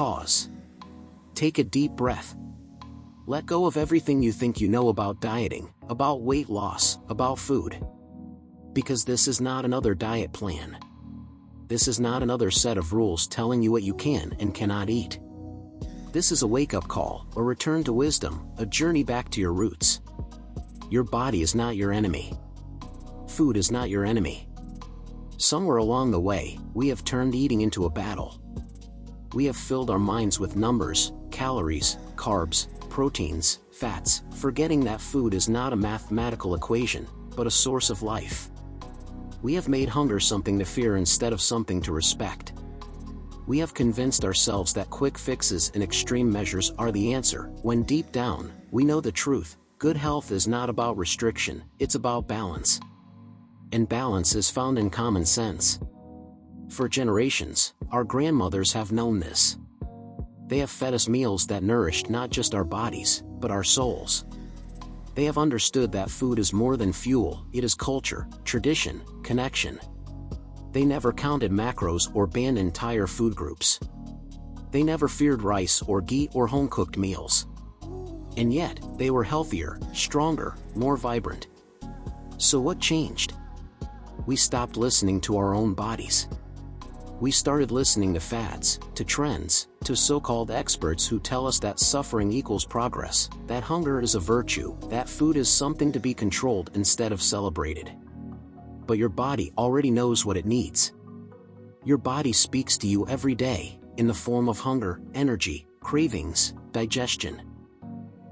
Pause. Take a deep breath. Let go of everything you think you know about dieting, about weight loss, about food. Because this is not another diet plan. This is not another set of rules telling you what you can and cannot eat. This is a wake-up call, a return to wisdom, a journey back to your roots. Your body is not your enemy. Food is not your enemy. Somewhere along the way, we have turned eating into a battle. We have filled our minds with numbers, calories, carbs, proteins, fats, forgetting that food is not a mathematical equation, but a source of life. We have made hunger something to fear instead of something to respect. We have convinced ourselves that quick fixes and extreme measures are the answer, when deep down, we know the truth. Good health is not about restriction, it's about balance. And balance is found in common sense. For generations, our grandmothers have known this. They have fed us meals that nourished not just our bodies, but our souls. They have understood that food is more than fuel, it is culture, tradition, connection. They never counted macros or banned entire food groups. They never feared rice or ghee or home-cooked meals. And yet, they were healthier, stronger, more vibrant. So what changed? We stopped listening to our own bodies. We started listening to fads, to trends, to so-called experts who tell us that suffering equals progress, that hunger is a virtue, that food is something to be controlled instead of celebrated. But your body already knows what it needs. Your body speaks to you every day, in the form of hunger, energy, cravings, digestion.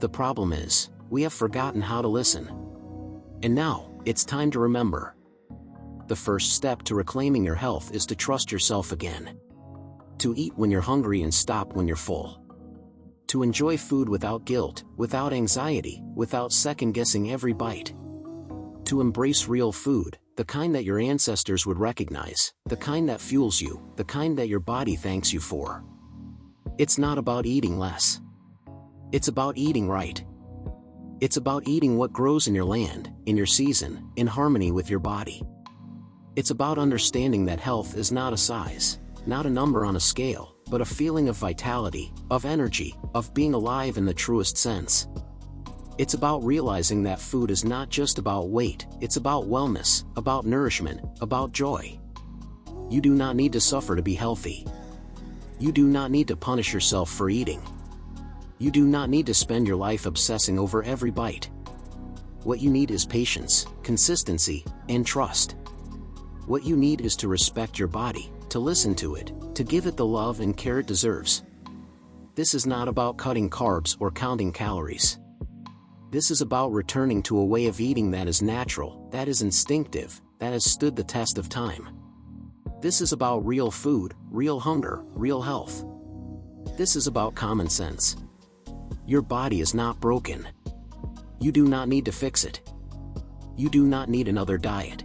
The problem is, we have forgotten how to listen. And now, it's time to remember. The first step to reclaiming your health is to trust yourself again. To eat when you're hungry and stop when you're full. To enjoy food without guilt, without anxiety, without second-guessing every bite. To embrace real food, the kind that your ancestors would recognize, the kind that fuels you, the kind that your body thanks you for. It's not about eating less. It's about eating right. It's about eating what grows in your land, in your season, in harmony with your body. It's about understanding that health is not a size, not a number on a scale, but a feeling of vitality, of energy, of being alive in the truest sense. It's about realizing that food is not just about weight, it's about wellness, about nourishment, about joy. You do not need to suffer to be healthy. You do not need to punish yourself for eating. You do not need to spend your life obsessing over every bite. What you need is patience, consistency, and trust. What you need is to respect your body, to listen to it, to give it the love and care it deserves. This is not about cutting carbs or counting calories. This is about returning to a way of eating that is natural, that is instinctive, that has stood the test of time. This is about real food, real hunger, real health. This is about common sense. Your body is not broken. You do not need to fix it. You do not need another diet.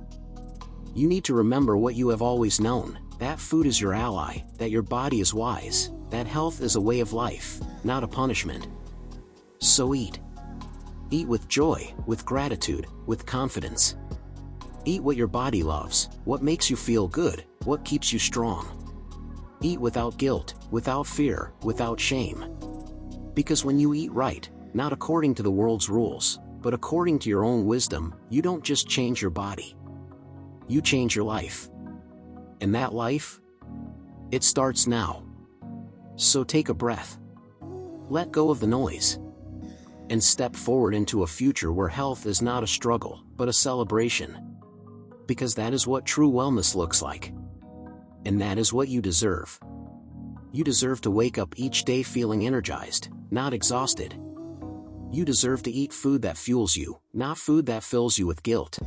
You need to remember what you have always known, that food is your ally, that your body is wise, that health is a way of life, not a punishment. So eat. Eat with joy, with gratitude, with confidence. Eat what your body loves, what makes you feel good, what keeps you strong. Eat without guilt, without fear, without shame. Because when you eat right, not according to the world's rules, but according to your own wisdom, you don't just change your body. You change your life. And that life? It starts now. So take a breath. Let go of the noise. And step forward into a future where health is not a struggle, but a celebration. Because that is what true wellness looks like. And that is what you deserve. You deserve to wake up each day feeling energized, not exhausted. You deserve to eat food that fuels you, not food that fills you with guilt.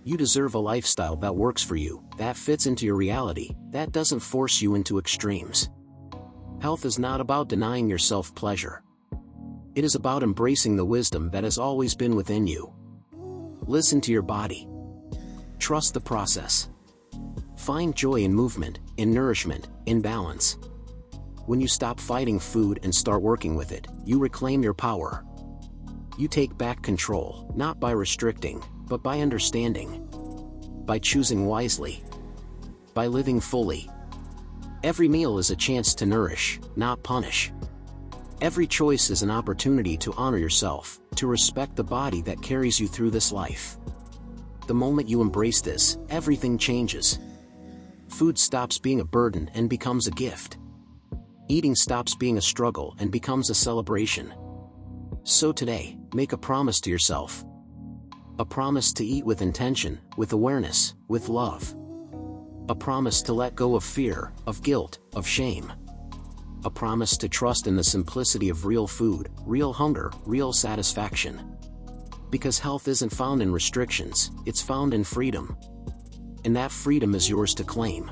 You deserve a lifestyle that works for you, that fits into your reality, that doesn't force you into extremes. Health is not about denying yourself pleasure. It is about embracing the wisdom that has always been within you. Listen to your body. Trust the process. Find joy in movement, in nourishment, in balance. When you stop fighting food and start working with it, you reclaim your power. You take back control, not by restricting, but by understanding. By choosing wisely. By living fully. Every meal is a chance to nourish, not punish. Every choice is an opportunity to honor yourself, to respect the body that carries you through this life. The moment you embrace this, everything changes. Food stops being a burden and becomes a gift. Eating stops being a struggle and becomes a celebration. So today, make a promise to yourself. A promise to eat with intention, with awareness, with love. A promise to let go of fear, of guilt, of shame. A promise to trust in the simplicity of real food, real hunger, real satisfaction. Because health isn't found in restrictions, it's found in freedom. And that freedom is yours to claim.